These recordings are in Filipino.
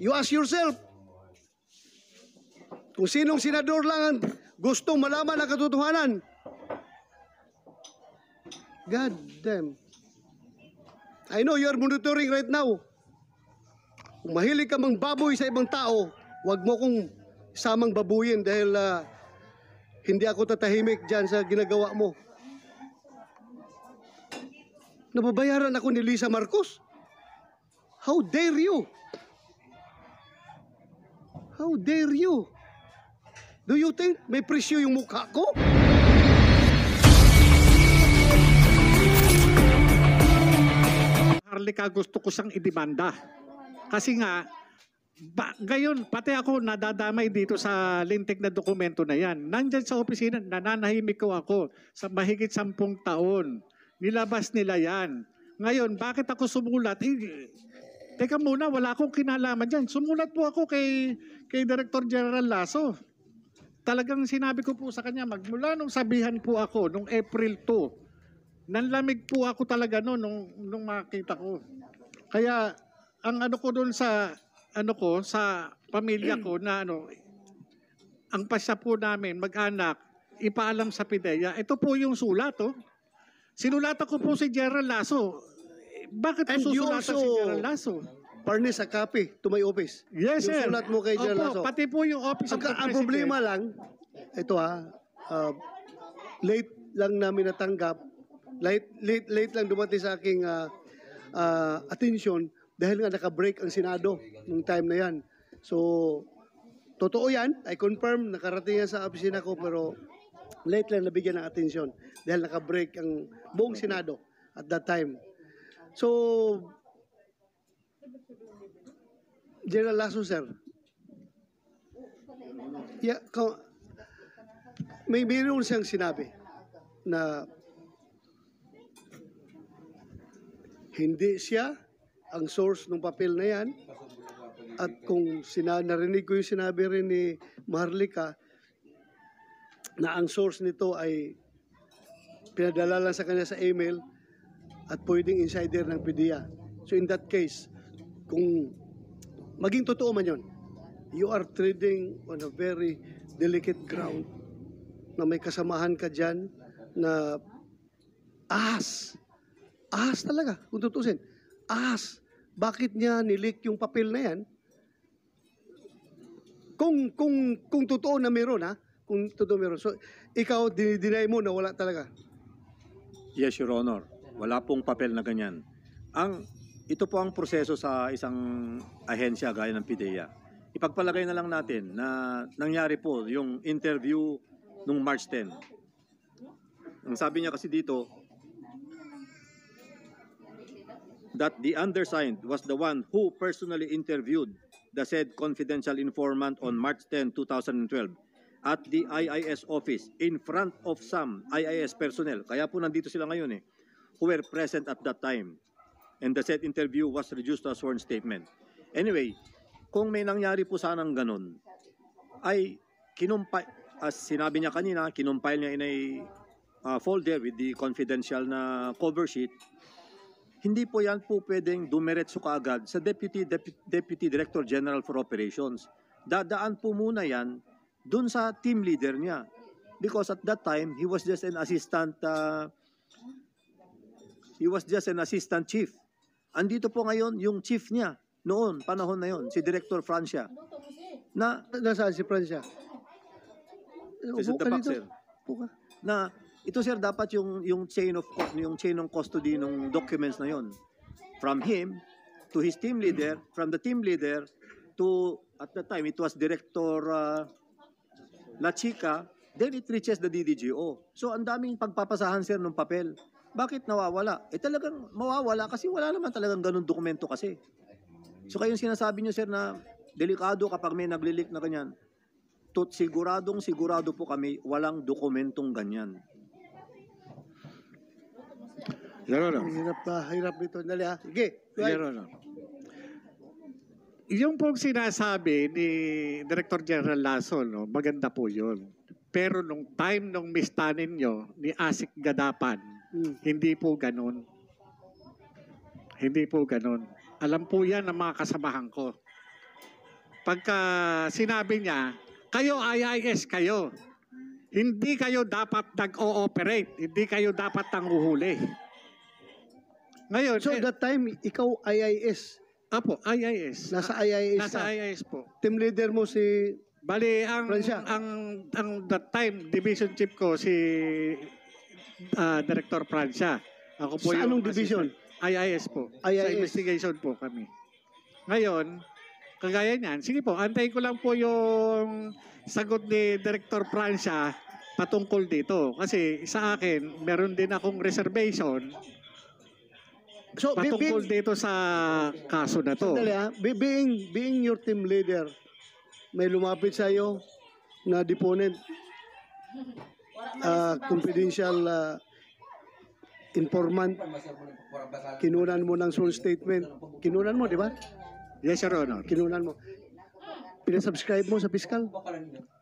You ask yourself, kung sinong senador lang ang gustong malaman ang katotohanan. God damn. I know you are monitoring right now. Kung mahilig ka mang baboy sa ibang tao, huwag mo kong samang babuyin dahil hindi ako tatahimik dyan sa ginagawa mo. Nababayaran ako ni Lisa Marcos. How dare you? How dare you? Do you think may presyo yung mukha ko? Harlika, gusto ko siyang idemanda. Kasi nga, ngayon, pati ako nadadamay dito sa lintik na dokumento na yan. Nandyan sa opisina, nananahimik ko ako sa mahigit 10 taon. Nilabas nila yan. Ngayon, bakit ako sumulat? Teka muna, wala akong kinalaman dyan. Sumulat po ako kay Director General Lasso. Talagang sinabi ko po sa kanya, magmula nung sabihan po ako, nung April 2, nanlamig po ako talaga nung makita ko. Kaya, ang ano ko doon sa sa pamilya ko na ang pasya po namin, mag-anak, ipaalam sa PIDEA. Ito po yung sulat, oh. Sinulatan ko po si General Lasso. Bakit po susulatan si General Lasso? Furnish a copy to my office. Yes, sir. Yung sulat mo kay General Lasso. Pati po yung office of the President. Ang problema lang, ito late lang namin natanggap, late lang dumating sa aking attention dahil nga naka-break ang Senado nung time na yan. So, totoo yan. I confirm, nakarating yan sa opisina ko, pero late lang nabigyan ng attention dahil naka-break ang buong Senado at that time. So, General Lasso, sir. Yeah, mayroon siyang sinabi na hindi siya ang source ng papel na yan. At kung narinig ko yung sinabi rin ni Maharlika na ang source nito ay pinadala lang sa kanya sa email at pwedeng insider ng PIDEA. So in that case, kung maging totoo man yun, you are treading on a very delicate ground na may kasamahan ka dyan na ahas talaga, kung tutusin. Bakit niya nilik yung papel na yan? Kung totoo na meron, kung totoo meron. So, ikaw, dinay mo na wala talaga. Yes, Your Honor. Wala pong papel na ganyan. Ito po ang proseso sa isang ahensya gaya ng PIDEA. Ipagpalagay na lang natin na nangyari po yung interview nung March 10. Ang sabi niya kasi dito, that the undersigned was the one who personally interviewed the said confidential informant on March 10, 2012 at the IIS office in front of some IIS personnel. Kaya po nandito sila ngayon who were present at that time. And the said interview was reduced to a sworn statement. Anyway, kung may nangyari po sanang ganun, ay as sinabi niya kanina, kinumpile niya in a folder with the confidential na cover sheet. Hindi po yan po pwedeng dumiretso kaagad sa Deputy Director General for Operations. Dadaan po muna yan dun sa team leader niya. Because at that time, he was just an assistant chief. Andito po ngayon yung chief niya noon, panahon na yon, si Director Francia. Nasaan si Francia? Is it the back, sir? Na ito, sir, dapat yung chain of custody ng documents na yon. From him to his team leader, from the team leader to, at that time, it was Director La Chica, then it reaches the DDGO. So, ang daming pagpapasahan, sir, ng papel. Bakit nawawala? Talagang mawawala kasi wala naman talagang ganun dokumento kasi. So, kayong sinasabi nyo, sir, na delikado kapag may naglilik na ganyan. Sigurado po kami, walang dokumentong ganyan. Your Honor. Hirap nito. Dali Sige. Your Honor. Yung pong sinasabi ni Director General Lasso, maganda po yun. Pero nung time nung mistanin nyo ni Asik Gadapan, hindi po ganun. Hindi po ganun. Alam po yan ng mga kasamahan ko. pagka sinabi niya, kayo IIS kayo. Hindi kayo dapat nag-ooperate. Hindi kayo dapat tanghuhuli. Ngayon, So that time, ikaw IIS. apo, IIS. Nasa IIS Nasa ka. IIS po. Team leader mo si... Bali, Francia. ang that time, division chief ko, si Director Francia. Ako po Sa yung anong division? IIS po. Sa IIS. investigation po kami. Ngayon, kagaya niyan, sige po, antayin ko lang po yung sagot ni Director Francia patungkol dito. Kasi sa akin, meron din akong reservation So, patungkol dito sa kaso na to. sandali, being your team leader, may lumapit sa iyo na deponent, confidential informant, kinunan mo ng sworn statement. Kinunan mo, di ba? Yes, Your Honor. Kinunan mo. Pinasubscribe mo sa fiscal?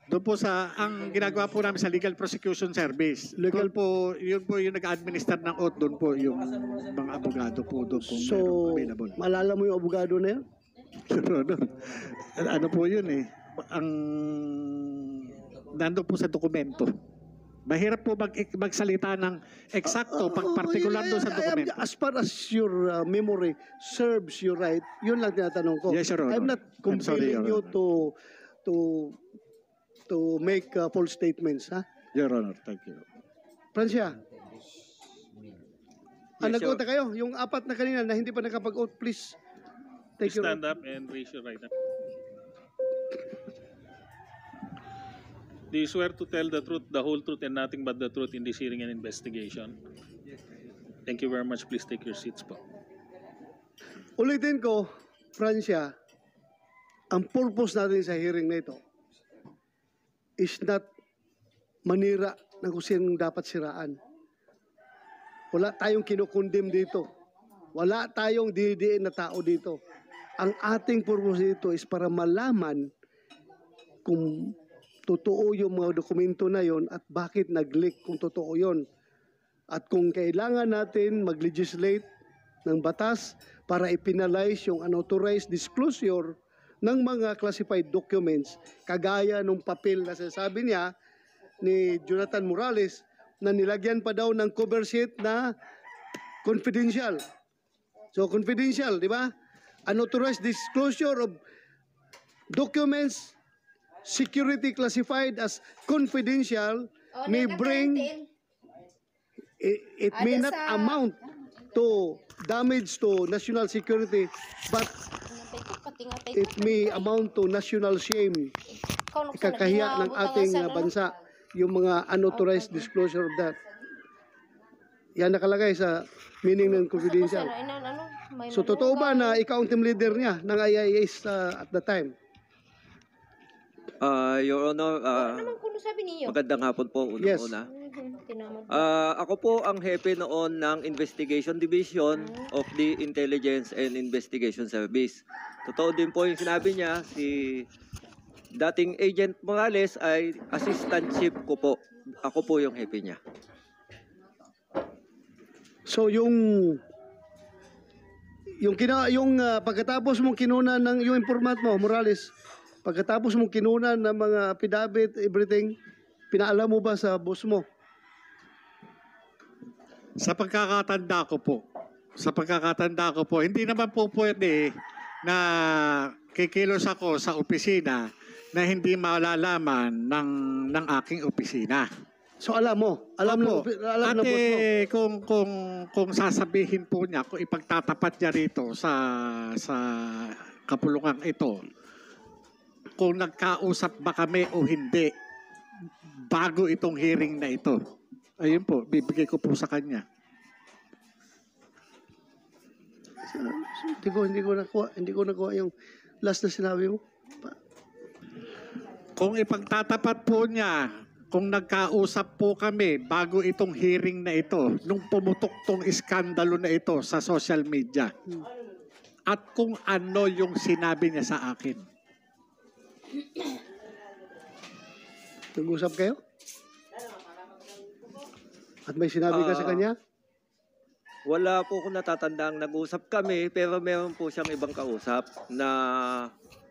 Doon po sa, ang ginagawa po namin sa Legal Prosecution Service. Legal- Doon po, yun po yung nag-administer ng oath, doon po yung mga abogado po doon kung So, meron available. malala mo yung abogado na yun? Your Honor, ano po yun eh, ang nandun po sa dokumento. Mahirap po magsalita ng eksakto pag particular doon sa dokumento. As far as your memory serves you right, yun lang tinatanong ko. Yes, Your Honor. I'm not I'm sorry, compelling Your you to make false statements, ha? Your Honor, thank you. Francia, Yes, nagkota kayo, yung apat na kanina na hindi pa nakapag-oath, please take your Stand up and raise your right hand. Do you swear to tell the truth, the whole truth, and nothing but the truth in this hearing and investigation? Thank you very much. Please take your seats po. Ulitin ko, Francia, ang purpose natin sa hearing na ito is not manira ng kung sinong dapat siraan. Wala tayong kinukundem dito. Wala tayong dinidiin na tao dito. Ang ating purpose dito is para malaman kung totoo yung mga dokumento na yon at bakit nag-leak kung totoo yon. At kung kailangan natin mag-legislate ng batas para ipinalize yung unauthorized disclosure ng mga classified documents, kagaya nung papel na sinasabi niya ni Jonathan Morales na nilagyan pa daw ng cover sheet na confidential. So confidential, di ba? Unauthorized disclosure of documents security classified as confidential may bring it may not amount to damage to national security, but it may amount to national shame, ikakahiya ng ating bansa, yung mga unauthorized disclosure of that. Yan nakalagay sa meaning ng confidential. So totoo ba na ikaw ang team leader niya ng IIS at the time? Your Honor, Ano kung sabi niyo? magandang hapon po Yes. una-una. Tinamad. Ako po ang hepe noon ng Investigation Division of the Intelligence and Investigation Service. Totoo din po yung sinabi niya, si dating Agent Morales ay assistant chief ko po. Ako po yung hepe niya. So yung pagkatapos mong kinunan ng yung informant mo, Morales, pagkatapos mong kinunan ng mga affidavit, everything, pinaalam mo ba sa boss mo? Sa pagkakatanda ko po, hindi naman po pwede na kikilos ako sa opisina na hindi malalaman ng aking opisina. So alam mo, alam ng Opo. boss mo. Kung sasabihin po niya, kung ipagtatapat niya rito sa kapulungan ito, kung nagkausap ba kami o hindi bago itong hearing na ito. Ayun po, bibigay ko po sa kanya. Hindi ko nakuha yung last na sinabi mo. Kung ipagtatapat po niya, kung nagkausap po kami bago itong hearing na ito, nung pumutok tong iskandalo na ito sa social media, at kung ano yung sinabi niya sa akin. Nag-usap kayo? At may sinabi ka sa kanya? Wala po kung natatandaang nag-usap kami, pero meron po siyang ibang kausap na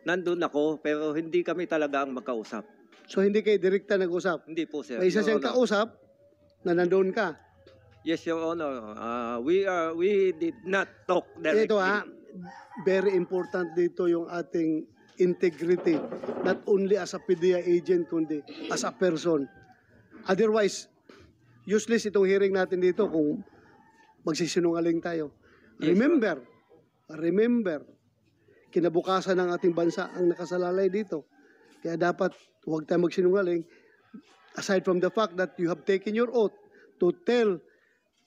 nandun ako, pero hindi kami talaga ang magkausap. So hindi kayo direkta nag-usap. Hindi po, sir. May isa Your siyang Honor. kausap na nandun ka. Yes, Your Honor. We did not talk directly. Ito very important dito yung ating integrity. Not only as a PDEA agent, kundi as a person. Otherwise, useless itong hearing natin dito kung magsisinungaling tayo. Yes, Remember, kinabukasan ng ating bansa ang nakasalalay dito. Kaya dapat huwag tayo magsinungaling. Aside from the fact that you have taken your oath to tell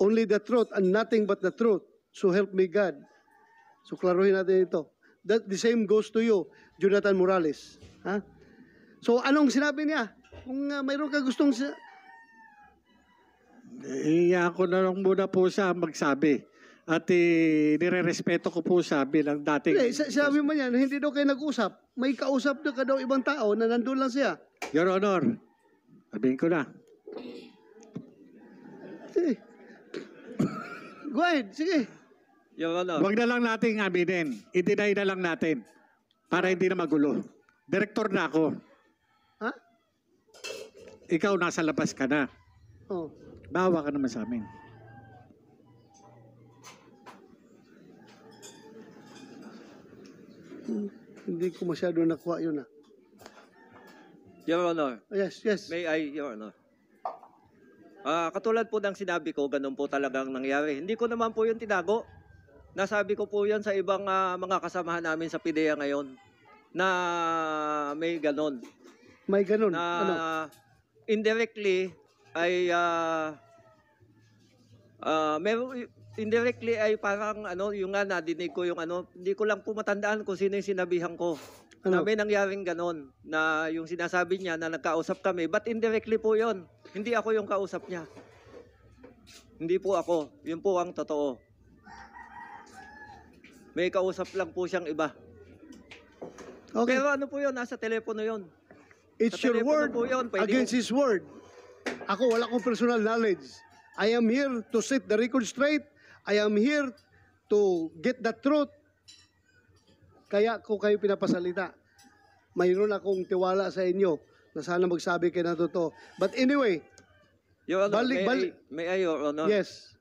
only the truth and nothing but the truth. So help me God. So klaruhin natin ito. That the same goes to you, Jonathan Morales. Ha? So anong sinabi niya? Kung mayroon ka gustong Ako na lang muna po siya magsabi. At nire-respeto ko po siya bilang dating... Hindi, sabi mo niyan, hindi daw kayo nag-usap. May kausap na ka daw ibang tao na nandun lang siya. Your Honor, sabihin ko na. Go ahead, sige. Your Honor. Huwag na lang nating aminin. I-deny na lang natin. Para hindi na magulo. Direktor na ako. Ha? Ikaw nasa labas ka na. Oh. Bawa ka naman sa amin. Hindi ko masyado nakuha yun Your Honor. Yes. May I, Your Honor? Katulad po ng sinabi ko, ganun po talagang nangyari. Hindi ko naman po yun tinago. Nasabi ko po yan sa ibang mga kasamahan namin sa PDEA ngayon na may ganun. May ganun. Na Ano? indirectly ay indirectly ay parang yung nga nadinig ko yung hindi ko lang po matandaan kung sino yung sinabihan ko. Ano? Na may nangyaring ganon, na yung sinasabi niya na nagkausap kami, but indirectly po yon. Hindi ako yung kausap niya. Hindi po ako. Yun po ang totoo. May kausap lang po siyang iba. Okay. Pero ano po yun? Nasa telepono yun. It's sa your telepono word po yun. Pwede against his word. Ako, wala akong personal knowledge. I am here to set the record straight. I am here to get the truth. Kaya ko kayo pinapasalita. Mayroon akong tiwala sa inyo na sana magsabi kayo ng totoo. But anyway, Your Honor, Balik. may I, Your Honor? yes.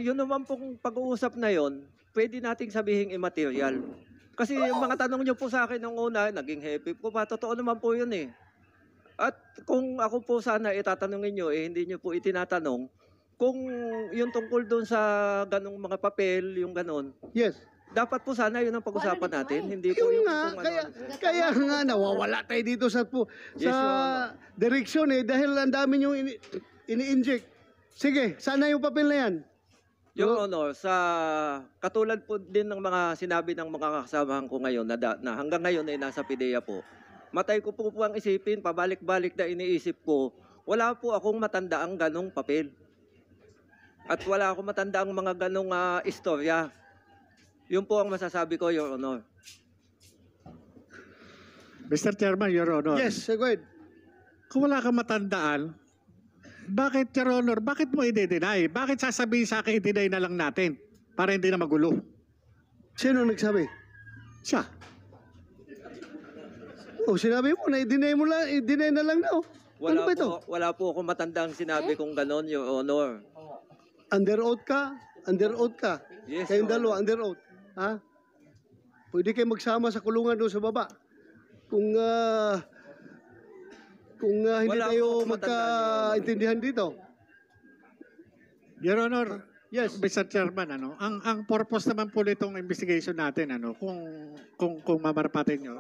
Yun naman pong pag-uusap na yon, pwede nating sabihin immaterial. Kasi yung mga tanong nyo po sa akin nung una, naging happy ko pa, totoo naman po yun eh. At kung ako po sana itatanungin nyo, hindi nyo po itinatanong, kung yung tungkol doon sa ganong mga papel, yung ganon, Yes. dapat po sana yun ang pag-usapan natin. Hindi po Yun yung nga, kung kaya nga nawawala tayo dito sa Yes, Your Honor. direksyon dahil ang dami nyo ini-inject. Sige, sana yung papel na yan. Your Honor, sa katulad po din ng mga sinabi ng mga kasamahan ko ngayon na hanggang ngayon ay nasa PDEA po, matay ko po ang isipin, pabalik-balik na iniisip ko, wala po akong matandaang ganong papel. At wala akong matandaang mga ganong istorya. Yun po ang masasabi ko, Your Honor. Mr. Chairman, Your Honor. Yes, go ahead. Kung wala kang matandaan, bakit, Your Honor, bakit mo i-deny? Bakit sasabihin sa akin i-deny na lang natin para hindi na magulo? Sino nagsabi? Siya. Oh, sinabi mo na i-deny na lang na. Oh. Ano ba ito? Wala po akong matandang sinabi kung ganon, Your Honor. Under oath ka? Under oath ka? Yes, Kayong Your dalawa, Honor. under oath. Ha? Pwede kayo magsama sa kulungan doon sa baba. Kung hindi Wala tayo akong matandaan, magkaintindihan dito. Your Honor, Yes. Mr. Chairman, ang purpose naman po nitong investigation natin, kung mamarapatin nyo,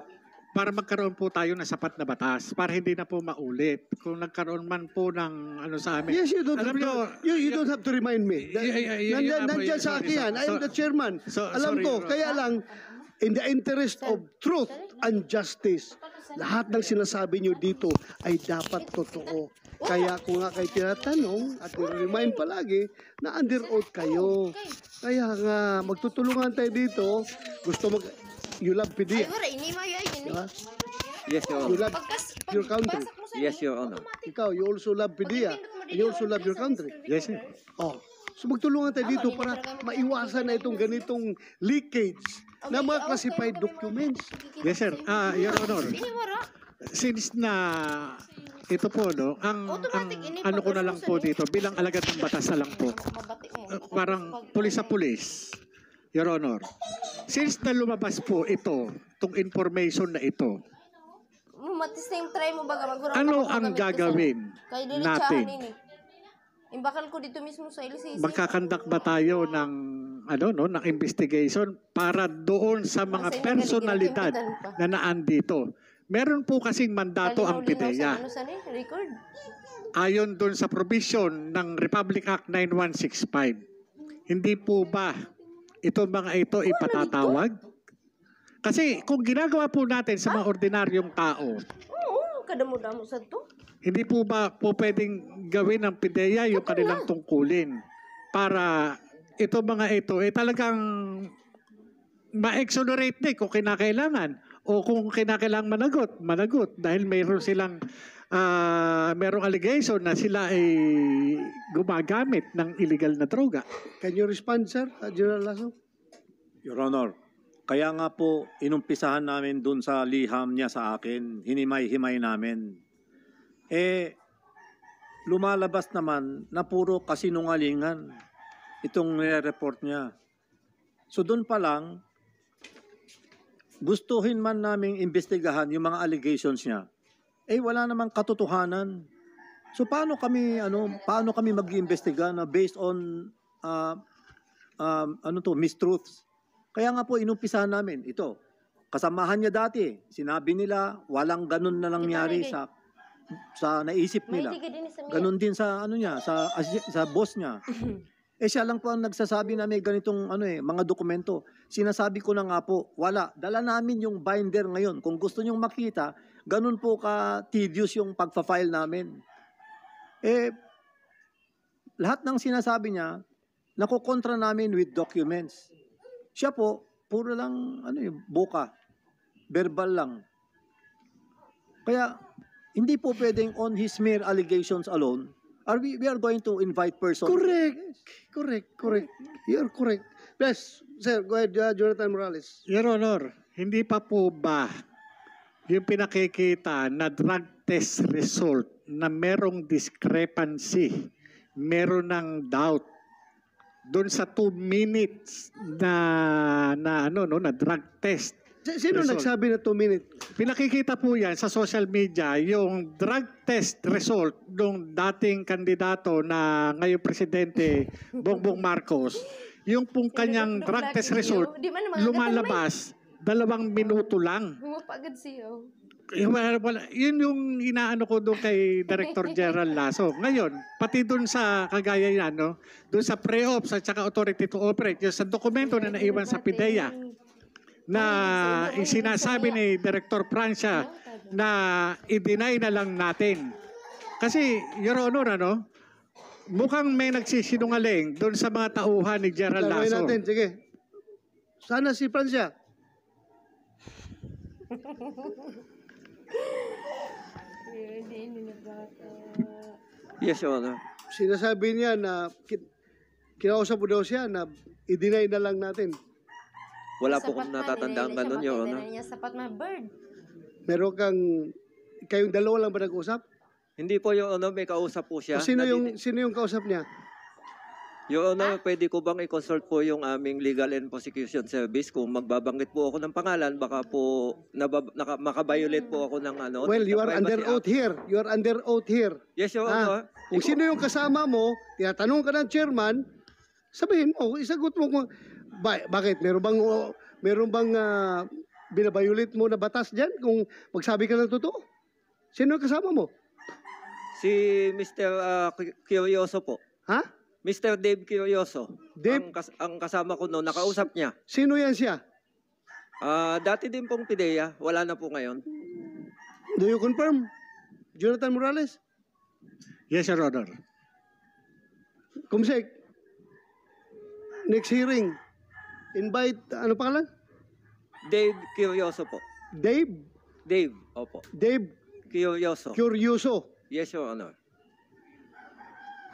para magkaroon po tayo ng sapat na batas, para hindi na po maulit. Kung nagkaroon man po ng sa amin. Yes, you don't, Alam have, nyo, to, you don't have to remind me. Nandyan sa akin yan. I am the chairman. Alam sorry, ko, Your kaya lang, in the interest of truth and justice, lahat ng sinasabi nyo dito ay dapat totoo. Kaya ko nga kayo tinatanong at remind palagi na under oath kayo. Kaya nga, magtutulungan tayo dito. You love PDEA. Ay, wala, ini mayo ay yun. Diba? Yes, Your You Honor. love your country. Yes, Your Honor. Ikaw, you also love PDEA. And you also love your country. Yes, sir. Oh. So magtulungan tayo dito para maiwasan na itong ganitong leakage na mga classified documents. Yes, sir. Your Honor, Iniwara. since na ito po, no, ang Automatic, ini ano ko na lang po pag-urusan dito, bilang alagad ng batas na lang po, Mabati mo. parang pulis sa pulis, Your Honor. Since na lumabas po ito, itong information na ito, Matis na yung try mo baga. Magurang ano ka ang magamit ko sa- gagawin Kay natin? diretsahan ini. Imbakal ko dito mismo sa LCC. Magkakandak ba tayo ng ano no, ng investigation para doon sa mga Kasi personalidad nagkaligitan pa. na naandito? Meron po kasing mandato ang Kalinaw-linaw PIDEA. sa ano sa ni? Record. Ayon doon sa provision ng Republic Act 9165. Hindi po ba ito mga ito ipatatawag? Kasi kung ginagawa po natin sa mga ordinaryong tao, Oo, kadamo-damo sa to. hindi po ba po pwedeng gawin ng PIDEA yung kanilang tungkulin para ito mga ito talagang ma-exonerate din kung kinakailangan o kung kinakailangan managot dahil mayroon silang mayroong allegation na sila ay gumagamit ng illegal na droga. Can you respond, sir, General Lasso? Your Honor, kaya nga po inumpisahan namin dun sa liham niya sa akin, hinimay-himay namin. Lumalabas naman na puro kasinungalingan itong nire-report niya. So dun pa lang, gustuhin man naming imbestigahan yung mga allegations niya, wala namang katotohanan. So paano kami mag-iimbestiga na based on mistruths? Kaya nga po inumpisahan namin ito. Kasamahan niya dati, sinabi nila walang ganun na nangyari sa naisip May nila. tiga din sa mga. Ganun din sa sa boss niya. Siya lang po ang nagsasabi na may ganitong mga dokumento. Sinasabi ko na nga po, wala. Dala namin yung binder ngayon. Kung gusto nyong makita, ganun po ka tedious yung pagfa-file namin. Lahat ng sinasabi niya, nakokontra namin with documents. Siya po, puro lang boka. Verbal lang. Kaya hindi po pwedeng on his mere allegations alone, we are going to invite persons. Correct. You're correct. Yes, sir, go ahead, Jonathan Morales. Your Honor, hindi pa po ba yung pinakikita na drug test result na merong discrepancy, meron ng doubt doon sa 2 minutes na drug test? Sino result. nagsabi na 2 minutes? Pinakikita po yan sa social media, yung drug test result ng dating kandidato na ngayong presidente, Bongbong Marcos. Yung pong kanyang drug test result, lumalabas 2 minuto lang. Humapagad siyo. Yun yung inaano ko doon kay Director General Lasso. Ngayon, pati doon sa kagaya yan, no? Doon sa pre-ops at saka authority to operate, yung sa dokumento na naiwan sa PIDEA, na sinasabi ni Director Francia na i-deny na lang natin. Kasi, Your Honor, mukhang may nagsisinungaling doon sa mga tauhan ni General Tanungin Lasso. natin, sige. Sana si Francia. Yes, Your Honor. Sinasabi niya na kinausap mo daw siya na i-deny na lang natin. Wala po kong natatandaan ganun, Your Honor. Niya sapat na bird. Meron kayong dalawa lang ba nag-usap? Hindi po, Your Honor, may kausap po siya. O sino yung kausap niya? Your Honor, pwede ko bang i-consult po yung aming Legal and Prosecution Service? Kung magbabanggit po ako ng pangalan, baka po makabiolate po ako ng Well, you are Privacy under Act. oath here. You are under oath here. Yes, Your Honor. Kung sino yung kasama mo, tinatanong ka ng chairman, sabihin mo, isagot mo kung bakit? Meron bang binabiolate mo na batas dyan kung magsabi ka ng totoo? Sino yung kasama mo? Si Mr. Curioso po. Ha? Mr. Dave Curioso. Dave? Ang kasama ko noon, nakausap niya. Sino yan siya? Dati din pong PIDEA, wala na po ngayon. Do you confirm? Jonathan Morales? Yes, Your Honor. Kumsek, next hearing, invite, ano pangalan? Dave Curioso po. Dave Opo. Curioso. Curioso. Yes, Your Honor.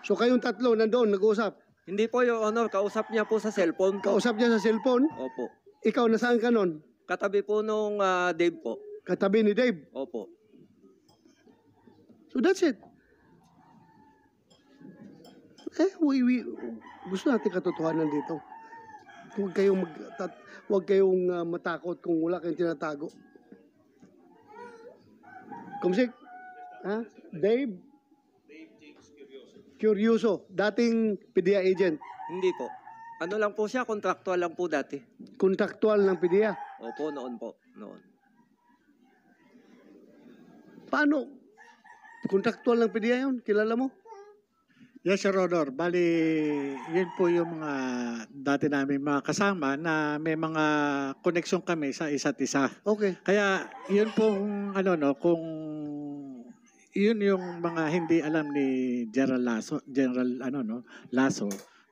So kayong tatlo nandoon, nag-uusap. Hindi po, Your Honor. Kausap niya po sa cellphone po. Kausap niya sa cellphone. Opo. Ikaw, nasaan ka nun? Katabi po nung Dave po. Katabi ni Dave. Opo. So that's it. Gusto natin katotohanan dito. Huwag kayong matakot kung wala kayong tinatago. Kumsik? Ha? Dave? Curioso. Dating PDEA agent. Hindi po. Ano lang po siya, contractual lang po dati. Kontraktual ng PDEA. Opo, noon po. Noon. Paano? Kontraktual ng PDEA yun? Kilala mo? Yes, Your Honor. Bali, yun po yung mga dati namin mga kasama na may mga koneksyon kami sa isa't isa. Okay. Kaya yun pong kung yun yung mga hindi alam ni General Lasso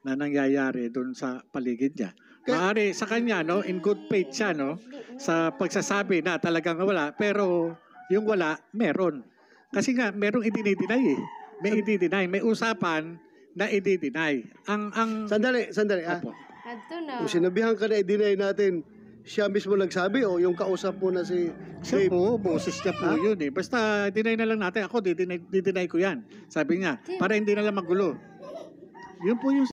na nangyayari doon sa paligid niya. Maaari sa kanya in good faith siya sa pagsasabi na talagang wala, pero yung wala meron. Kasi nga merong i-deny eh. May i-deny, may usapan na i-deny. Sandali. Opo. Adto na. Kung sinabihan ka na i-deny natin, siya mismo nagsabi o yung kausap mo na si Siya Dave? po, boses niya po Ha? yun eh. Basta deny na lang natin. Ako, dideny ko yan. Sabi niya, para hindi na lang magulo. Yun po yung